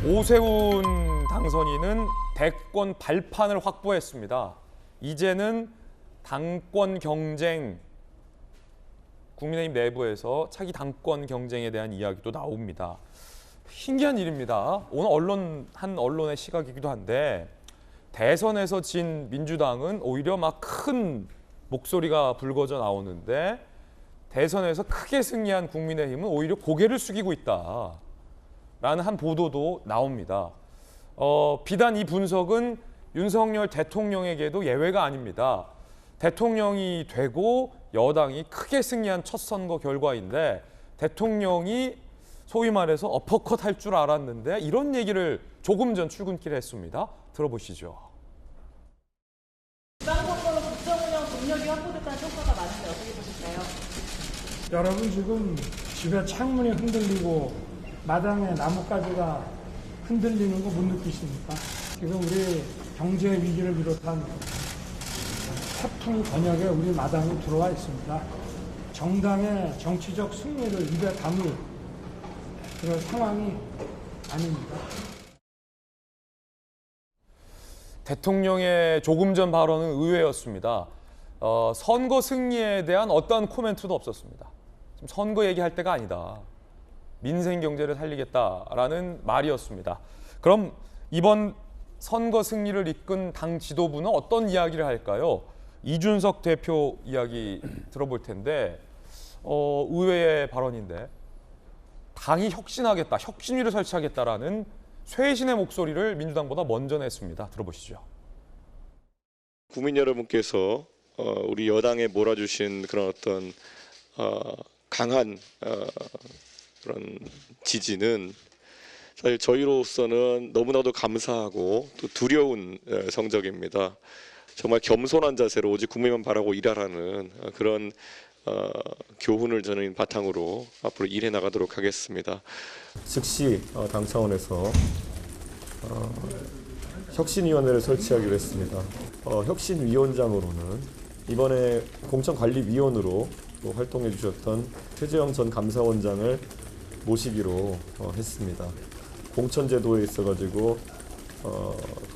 오세훈 당선인은 대권 발판을 확보했습니다. 이제는 당권 경쟁, 국민의힘 내부에서 차기 당권 경쟁에 대한 이야기도 나옵니다. 신기한 일입니다. 오늘 한 언론의 시각이기도 한데 대선에서 진 민주당은 오히려 막 큰 목소리가 불거져 나오는데 대선에서 크게 승리한 국민의힘은 오히려 고개를 숙이고 있다라는 한 보도도 나옵니다. 비단 이 분석은 윤석열 대통령에게도 예외가 아닙니다. 대통령이 되고 여당이 크게 승리한 첫 선거 결과인데 대통령이 소위 말해서 어퍼컷 할 줄 알았는데 이런 얘기를 조금 전 출근길에 했습니다. 들어보시죠. 지방선거로 국정 운영 동력이 확보됐다는 평가가 많은데 어떻게 보실까요? 여러분 지금 집에 창문이 흔들리고 마당에 나뭇가지가 흔들리는 거 못 느끼십니까? 지금 우리 경제 위기를 비롯한 태풍 번역에 우리 마당이 들어와 있습니다. 정당의 정치적 승리를 입에 담을 그런 상황이 아닙니다. 대통령의 조금 전 발언은 의외였습니다. 선거 승리에 대한 어떠한 코멘트도 없었습니다. 지금 선거 얘기할 때가 아니다. 민생 경제를 살리겠다라는 말이었습니다. 그럼 이번 선거 승리를 이끈 당 지도부는 어떤 이야기를 할까요? 이준석 대표 이야기 들어볼 텐데 의외의 발언인데 당이 혁신하겠다, 혁신위를 설치하겠다라는 쇄신의 목소리를 민주당보다 먼저 냈습니다. 들어보시죠. 국민 여러분께서 우리 여당에 몰아주신 그런 어떤 강한 그런 지지는 사실 저희로서는 너무나도 감사하고 또 두려운 성적입니다. 정말 겸손한 자세로 오직 국민만 바라고 일하라는 그런 교훈을 저는 바탕으로 앞으로 일해 나가도록 하겠습니다. 즉시 당 차원에서 혁신위원회를 설치하기로 했습니다. 혁신위원장으로는 이번에 공천관리위원으로 또 활동해 주셨던 최재형 전 감사원장을 모시기로 했습니다. 공천제도에 있어가지고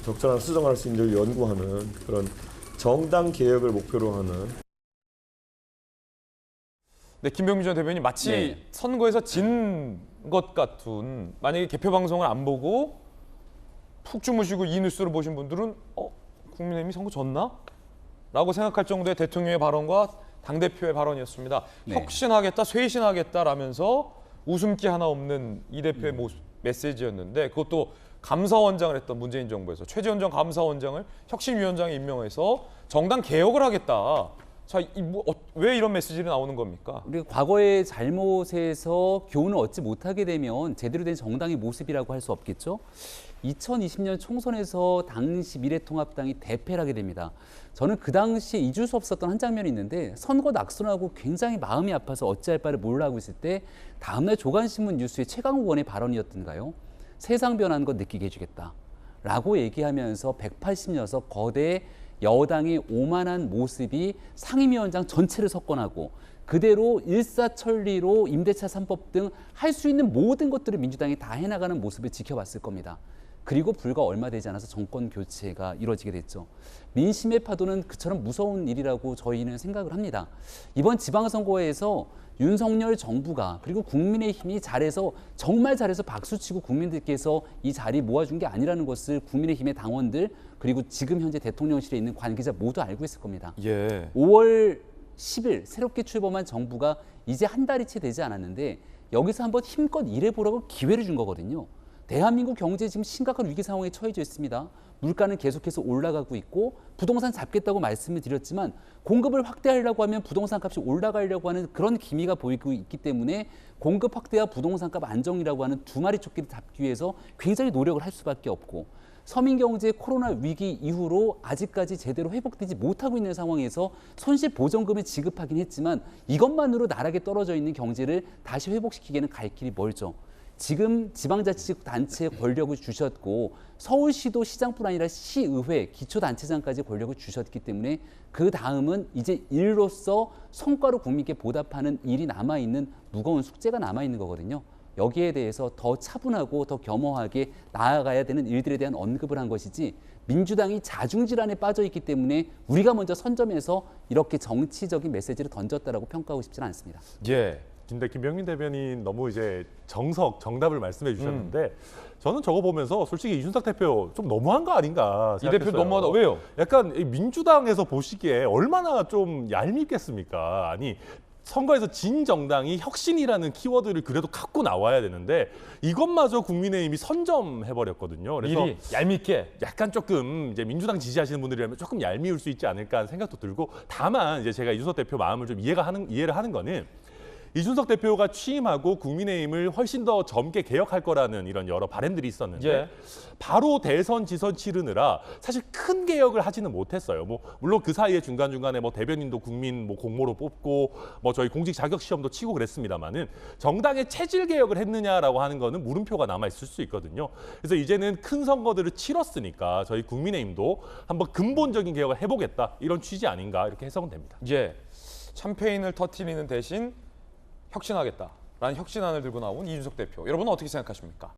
적절한 수정할 수 있는 연구하는 그런 정당 개혁을 목표로 하는. 네, 김병민 전 대변인 마치 선거에서 진 것 같은, 만약에 개표 방송을 안 보고 푹 주무시고 이 뉴스를 보신 분들은 국민의힘이 선거 졌나? 라고 생각할 정도의 대통령의 발언과 당대표의 발언이었습니다. 네. 혁신하겠다, 쇄신하겠다라면서 웃음기 하나 없는 이 대표의 메시지였는데 그것도 감사원장을 했던 문재인 정부에서 최재형 전 감사원장을 혁신위원장에 임명해서 정당 개혁을 하겠다. 자, 왜 이런 메시지가 나오는 겁니까? 우리가 과거의 잘못에서 교훈을 얻지 못하게 되면 제대로 된 정당의 모습이라고 할 수 없겠죠. 2020년 총선에서 당시 미래통합당이 대패를 하게 됩니다. 저는 그 당시에 잊을 수 없었던 한 장면이 있는데 선거 낙선하고 굉장히 마음이 아파서 어찌할 바를 몰라 하고 있을 때 다음날 조간신문 뉴스에 최강욱 의원의 발언이었던가요? 세상 변하는 거 느끼게 해주겠다 라고 얘기하면서 180녀석 거대 여당의 오만한 모습이 상임위원장 전체를 석권하고 그대로 일사천리로 임대차 3법 등 할 수 있는 모든 것들을 민주당이 다 해나가는 모습을 지켜봤을 겁니다. 그리고 불과 얼마 되지 않아서 정권 교체가 이루어지게 됐죠. 민심의 파도는 그처럼 무서운 일이라고 저희는 생각을 합니다. 이번 지방선거에서 윤석열 정부가 그리고 국민의힘이 잘해서 정말 잘해서 박수치고 국민들께서 이 자리 모아준 게 아니라는 것을 국민의힘의 당원들 그리고 지금 현재 대통령실에 있는 관계자 모두 알고 있을 겁니다. 5월 10일 새롭게 출범한 정부가 이제 한 달이 채 되지 않았는데 여기서 한번 힘껏 일해보라고 기회를 준 거거든요. 대한민국 경제 지금 심각한 위기 상황에 처해져 있습니다. 물가는 계속해서 올라가고 있고 부동산 잡겠다고 말씀을 드렸지만 공급을 확대하려고 하면 부동산 값이 올라가려고 하는 그런 기미가 보이고 있기 때문에 공급 확대와 부동산 값 안정이라고 하는 두 마리 토끼를 잡기 위해서 굉장히 노력을 할 수밖에 없고 서민경제 코로나 위기 이후로 아직까지 제대로 회복되지 못하고 있는 상황에서 손실보전금을 지급하긴 했지만 이것만으로 나락에 떨어져 있는 경제를 다시 회복시키기에는 갈 길이 멀죠. 지금 지방자치단체에 권력을 주셨고 서울시도 시장뿐 아니라 시의회, 기초단체장까지 권력을 주셨기 때문에 그 다음은 이제 일로서 성과로 국민께 보답하는 일이 남아있는 무거운 숙제가 남아있는 거거든요. 여기에 대해서 더 차분하고 더 겸허하게 나아가야 되는 일들에 대한 언급을 한 것이지 민주당이 자중질환에 빠져 있기 때문에 우리가 먼저 선점해서 이렇게 정치적인 메시지를 던졌다라고 평가하고 싶지는 않습니다. 예. 근데 김병민 대변인 너무 이제 정답을 말씀해 주셨는데 저는 저거 보면서 솔직히 이준석 대표 좀 너무한 거 아닌가 이 대표 생각했어요. 너무하다. 왜요? 약간 이 민주당에서 보시기에 얼마나 좀 얄밉겠습니까? 아니 선거에서 진 정당이 혁신이라는 키워드를 그래도 갖고 나와야 되는데 이것마저 국민의힘이 선점해버렸거든요. 그래서 미리 얄밉게. 약간 조금 이제 민주당 지지하시는 분들이라면 조금 얄미울 수 있지 않을까 하는 생각도 들고 다만 이제 제가 이준석 대표 마음을 좀 이해를 하는 거는 이준석 대표가 취임하고 국민의힘을 훨씬 더 젊게 개혁할 거라는 이런 여러 바람들이 있었는데 예. 바로 대선 지선 치르느라 사실 큰 개혁을 하지는 못했어요. 뭐 물론 그 사이에 중간중간에 뭐 대변인도 국민 뭐 공모로 뽑고 뭐 저희 공직 자격 시험도 치고 그랬습니다만은 정당의 체질 개혁을 했느냐라고 하는 거는 물음표가 남아 있을 수 있거든요. 그래서 이제는 큰 선거들을 치렀으니까 저희 국민의힘도 한번 근본적인 개혁을 해보겠다 이런 취지 아닌가 이렇게 해석은 됩니다. 예. 샴페인을 터트리는 대신 혁신하겠다라는 혁신안을 들고 나온 이준석 대표. 여러분은 어떻게 생각하십니까?